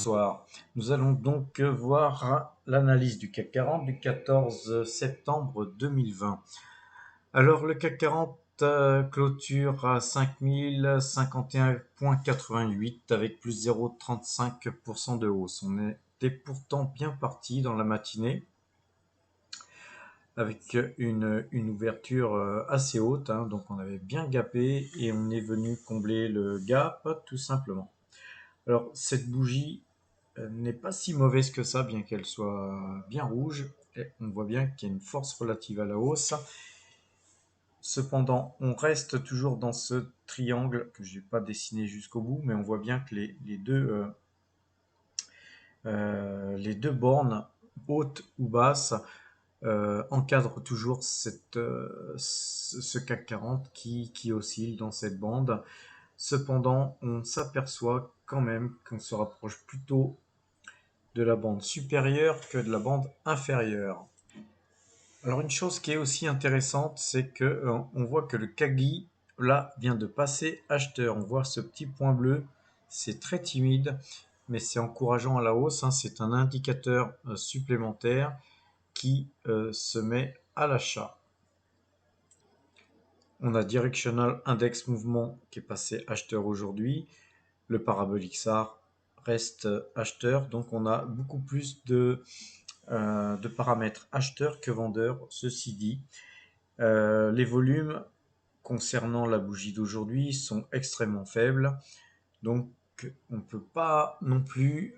Bonsoir. Nous allons donc voir l'analyse du CAC 40 du 14 septembre 2020. Alors le CAC 40 clôture à 5051,88 avec plus 0,35% de hausse. On était pourtant bien parti dans la matinée avec une ouverture assez haute, donc on avait bien gapé et on est venu combler le gap tout simplement. Alors cette bougie n'est pas si mauvaise que ça, bien qu'elle soit bien rouge. Et on voit bien qu'il y a une force relative à la hausse. Cependant, on reste toujours dans ce triangle que je n'ai pas dessiné jusqu'au bout, mais on voit bien que les deux bornes, hautes ou basses, encadrent toujours ce CAC 40 qui oscille dans cette bande. Cependant, on s'aperçoit quand même qu'on se rapproche plutôt de la bande supérieure que de la bande inférieure. Alors une chose qui est aussi intéressante, c'est que on voit que le Kagi là vient de passer acheteur. On voit ce petit point bleu, c'est très timide, mais c'est encourageant à la hausse. C'est un indicateur supplémentaire qui se met à l'achat. On a Directional Index Mouvement qui est passé acheteur aujourd'hui. Le parabolique SAR reste acheteur, donc on a beaucoup plus de paramètres acheteurs que vendeurs. Ceci dit, les volumes concernant la bougie d'aujourd'hui sont extrêmement faibles, donc on ne peut pas non plus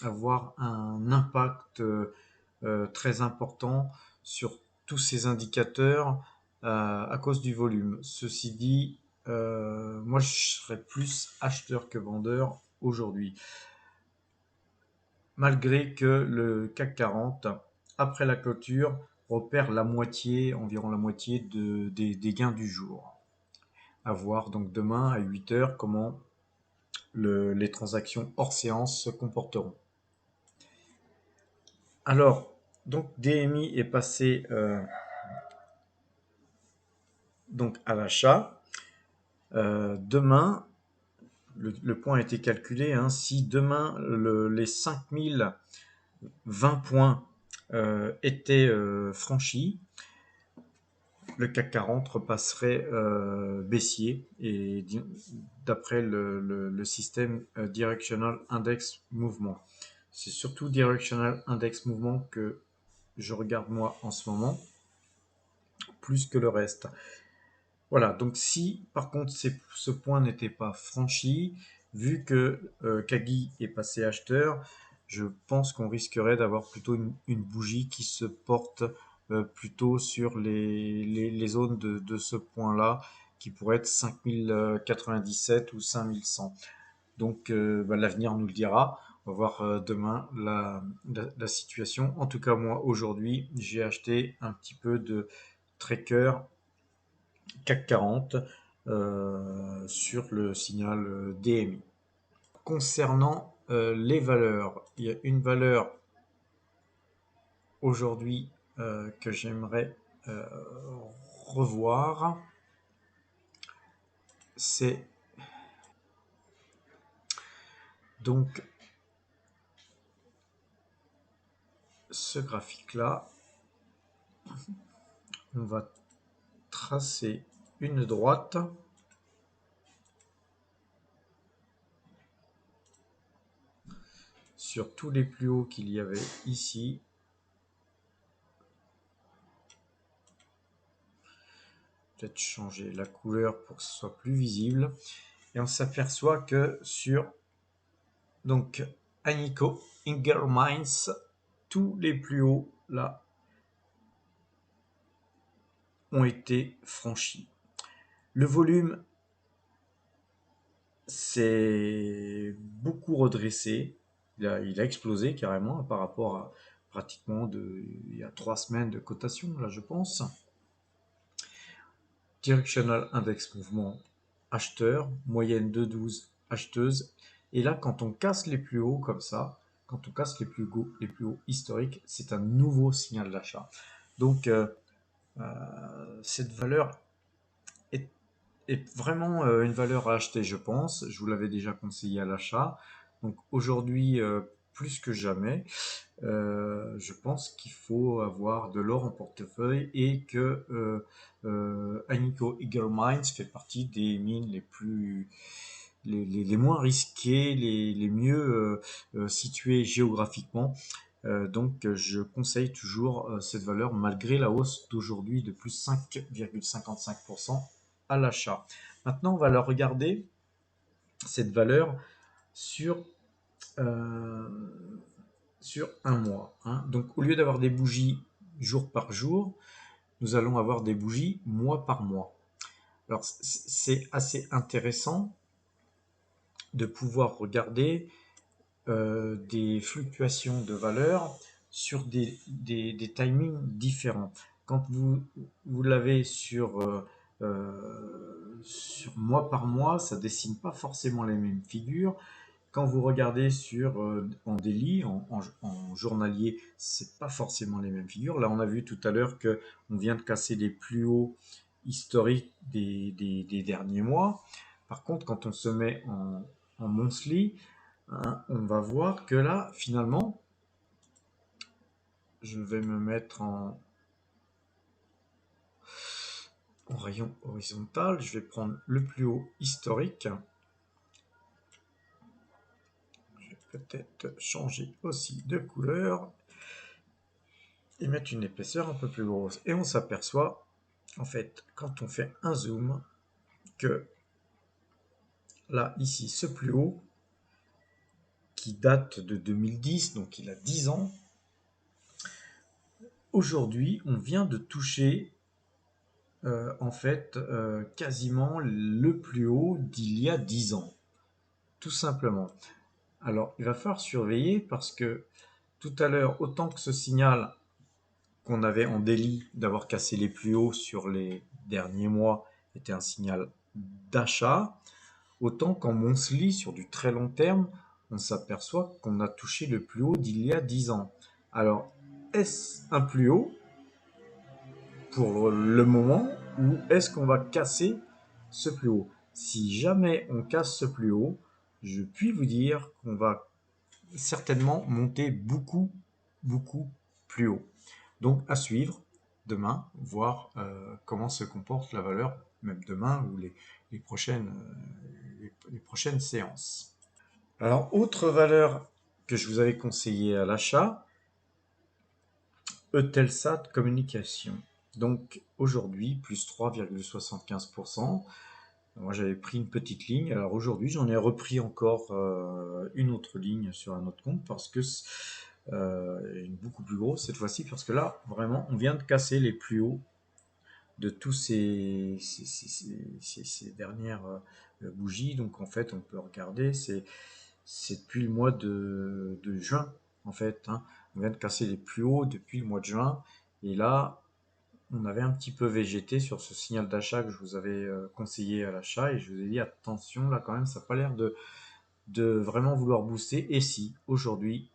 avoir un impact très important sur tous ces indicateurs à cause du volume. Ceci dit, moi je serais plus acheteur que vendeur aujourd'hui, malgré que le CAC 40, après la clôture, repère la moitié, environ la moitié des gains du jour. À voir donc demain à 8 heures comment les transactions hors séance se comporteront. Alors, donc DMI est passé donc à l'achat. Demain, le point a été calculé. Si demain les 5020 points étaient franchis, le CAC 40 repasserait baissier et d'après le système Directional Index Mouvement. C'est surtout Directional Index Mouvement que je regarde moi en ce moment, plus que le reste. Voilà, donc si par contre ce point n'était pas franchi, vu que Kagi est passé acheteur, je pense qu'on risquerait d'avoir plutôt une bougie qui se porte plutôt sur les zones de ce point-là, qui pourrait être 5097 ou 5100. Donc l'avenir nous le dira. On va voir demain la situation. En tout cas, moi, aujourd'hui, j'ai acheté un petit peu de tracker CAC 40 sur le signal DMI. Concernant les valeurs, il y a une valeur aujourd'hui que j'aimerais revoir. C'est donc ce graphique-là. On va tracer une droite. Sur tous les plus hauts qu'il y avait ici. Peut-être changer la couleur pour que ce soit plus visible. Et on s'aperçoit que sur donc Agnico Eagle Mines, tous les plus hauts là ont été franchis. Le volume s'est beaucoup redressé. Il a explosé carrément par rapport à pratiquement il y a 3 semaines de cotation, là je pense. Directional Index Mouvement acheteur, moyenne de 12 acheteuse. Et là, quand on casse les plus hauts comme ça, quand on casse les plus hauts historiques, c'est un nouveau signal d'achat. Donc, cette valeur est vraiment une valeur à acheter, je pense. Je vous l'avais déjà conseillé à l'achat. Donc aujourd'hui, plus que jamais, je pense qu'il faut avoir de l'or en portefeuille et que Agnico Eagle Mines fait partie des mines les moins risquées, les mieux situées géographiquement. Donc, je conseille toujours cette valeur malgré la hausse d'aujourd'hui de plus 5,55% à l'achat. Maintenant, on va la regarder, cette valeur, sur, euh, sur un mois, hein. Donc, au lieu d'avoir des bougies jour par jour, nous allons avoir des bougies mois par mois. Alors, c'est assez intéressant de pouvoir regarder des fluctuations de valeur sur des timings différents. Quand vous l'avez sur mois par mois, ça dessine pas forcément les mêmes figures. Quand vous regardez en daily, en journalier, c'est pas forcément les mêmes figures. Là, on a vu tout à l'heure que on vient de casser les plus hauts historiques des derniers mois. Par contre, quand on se met en monthly, hein, on va voir que là, finalement, je vais me mettre en rayon horizontal. Je vais prendre le plus haut historique. Je vais peut-être changer aussi de couleur et mettre une épaisseur un peu plus grosse. Et on s'aperçoit, en fait, quand on fait un zoom, que là, ici, ce plus haut, qui date de 2010, donc il a 10 ans, aujourd'hui, on vient de toucher en fait quasiment le plus haut d'il y a 10 ans, tout simplement. Alors, il va falloir surveiller parce que tout à l'heure, autant que ce signal qu'on avait en délit d'avoir cassé les plus hauts sur les derniers mois était un signal d'achat, autant qu'en monthly, sur du très long terme, on s'aperçoit qu'on a touché le plus haut d'il y a 10 ans. Alors, est-ce un plus haut pour le moment ou est-ce qu'on va casser ce plus haut? Si jamais on casse ce plus haut, je puis vous dire qu'on va certainement monter beaucoup, beaucoup plus haut. Donc à suivre demain, voir comment se comporte la valeur, même demain ou les les prochaines séances. Alors, autre valeur que je vous avais conseillé à l'achat, Eutelsat Communication. Donc aujourd'hui, plus 3,75%. Moi, j'avais pris une petite ligne. Alors aujourd'hui, j'en ai repris encore une autre ligne sur un autre compte parce que une beaucoup plus grosse cette fois-ci parce que là, vraiment, on vient de casser les plus hauts de tous ces dernières bougies. Donc en fait, on peut regarder, c'est depuis le mois de juin, en fait, hein. On vient de casser les plus hauts depuis le mois de juin. Et là, on avait un petit peu végété sur ce signal d'achat que je vous avais conseillé à l'achat. Et je vous ai dit, attention, là quand même, ça n'a pas l'air de vraiment vouloir booster. Et si, aujourd'hui,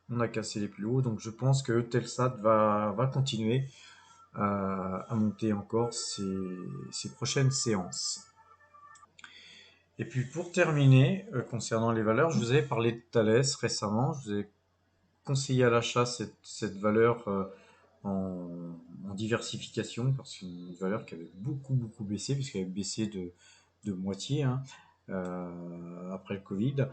on a cassé les plus hauts. Donc je pense que Telsat va continuer à monter encore ces prochaines séances. Et puis pour terminer, concernant les valeurs, je vous avais parlé de Thales récemment. Je vous ai conseillé à l'achat cette valeur en, en diversification parce que c'est une valeur qui avait beaucoup beaucoup baissé puisqu'elle avait baissé de moitié, hein, après le Covid.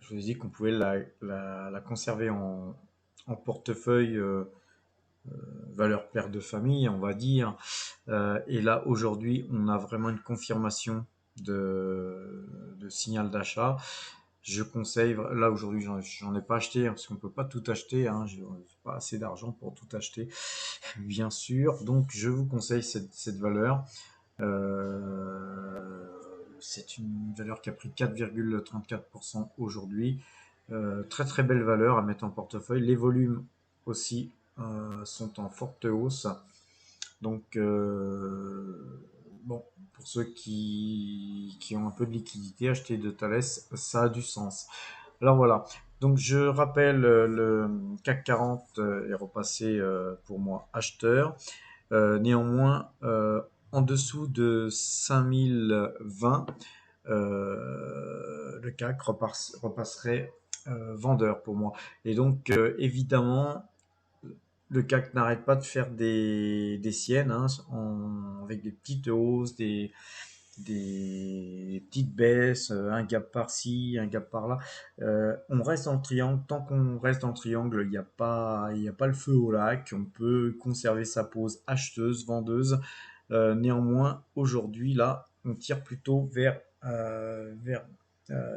Je vous ai dit qu'on pouvait la conserver en portefeuille valeur père de famille, on va dire. Et là, aujourd'hui, on a vraiment une confirmation de signal d'achat. Je conseille, là aujourd'hui, j'en ai pas acheté hein, parce qu'on peut pas tout acheter, hein, j'ai pas assez d'argent pour tout acheter, bien sûr. Donc, je vous conseille cette valeur. Euh, c'est une valeur qui a pris 4,34% aujourd'hui. Très très belle valeur à mettre en portefeuille. Les volumes aussi sont en forte hausse. Donc, bon, pour ceux qui ont un peu de liquidité, acheter de Thales, ça a du sens. Alors voilà. Donc, je rappelle, le CAC 40 est repassé pour moi acheteur. Néanmoins, en dessous de 5020, le CAC repasserait vendeur pour moi. Et donc, évidemment, le CAC n'arrête pas de faire des siennes, hein, avec des petites hausses, des petites baisses, un gap par-ci, un gap par-là. On reste dans le triangle. Tant qu'on reste dans le triangle, il y a pas le feu au lac. On peut conserver sa pose acheteuse, vendeuse. Néanmoins, aujourd'hui, là, on tire plutôt vers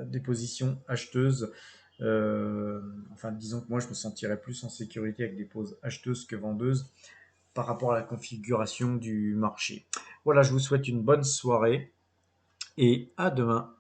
des positions acheteuses. Enfin, disons que moi, je me sentirais plus en sécurité avec des poses acheteuses que vendeuses par rapport à la configuration du marché. Voilà, je vous souhaite une bonne soirée et à demain.